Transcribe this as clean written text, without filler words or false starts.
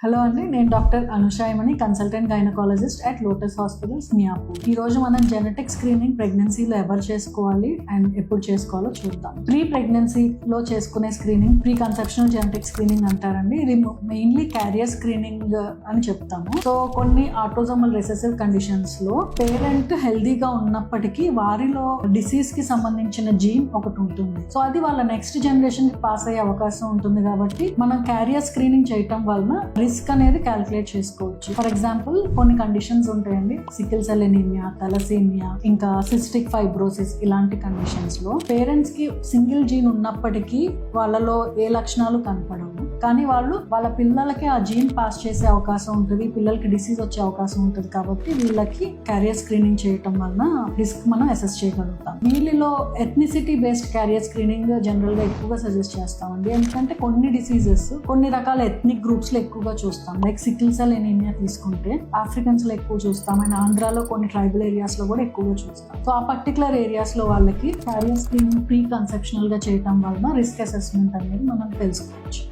Hello అండి, నేను doctor Anushayamani, consultant gynaecologist at Lotus hospitals, Miyapur. ఈ రోజు మనం జెనెటిక్ స్క్రీనింగ్ ప్రెగ్నెన్సీలో ఎవరు చేసుకోవాలి అండ్ ఎప్పుడు చేసుకోవాలో చూద్దాం. ప్రీ ప్రెగ్నెన్సీలో చేసుకునే screening pre conceptional genetic screening అంటారండి. ఇది మెయిన్లీ క్యారియర్ స్క్రీనింగ్ అని చెప్తాము. సో కొన్ని ఆటోజోమల్ రిసెసివ్ కండిషన్స్ లో పేరెంట్ హెల్దీగా ఉన్నప్పటికీ వారిలో డిసీజ్ కి సంబంధించిన జీన్ ఒకటి ఉంటుంది. సో అది వాళ్ళ నెక్స్ట్ జనరేషన్ కి పాస్ అయ్యే అవకాశం ఉంటుంది. కాబట్టి మనం క్యారియర్ స్క్రీనింగ్ చేయటం వలన రిస్క్ అనేది క్యాలిక్యులేట్ చేసుకోవచ్చు. ఫర్ ఎగ్జాంపుల్ కొన్ని కండిషన్స్ ఉంటాయండి, సికిల్ సెల్ ఎనీమియా, తలసేమియా, ఇంకా సిస్టిక్ ఫైబ్రోసిస్. ఇలాంటి కండిషన్స్ లో పేరెంట్స్ కి సింగిల్ జీన్ ఉన్నప్పటికీ వాళ్ళలో ఏ లక్షణాలు కనపడవు, కానీ వాళ్ళ పిల్లలకి ఆ జీన్ పాస్ చేసే అవకాశం ఉంటుంది, పిల్లలకి డిసీజ్ వచ్చే అవకాశం ఉంటుంది. కాబట్టి వీళ్ళకి క్యారియర్ స్క్రీనింగ్ చేయటం వలన రిస్క్ మనం అసెస్ చేయగలుగుతాం. వీళ్ళలో ethnicity based carrier screening general గా ఎక్కువగా సజెస్ట్ చేస్తామండి. ఎందుకంటే కొన్ని డిసీజెస్ కొన్ని రకాల ఎథ్నిక్ గ్రూప్స్ లో ఎక్కువగా చూస్తాం. లైక్ సికిల్ సెల్ ఎనీమియా తీసుకుంటే ఆఫ్రికన్స్ లో ఎక్కువ చూస్తాం, అండ్ ఆంధ్రాలో కొన్ని ట్రైబల్ ఏరియాస్ లో కూడా ఎక్కువగా చూస్తాం. సో ఆ పర్టికులర్ ఏరియాస్ లో వాళ్ళకి క్యారియర్ స్క్రీనింగ్ ప్రీ కన్సెప్షనల్ గా చేయటం వలన రిస్క్ అసెస్మెంట్ అనేది మనం తెలుసుకోవచ్చు.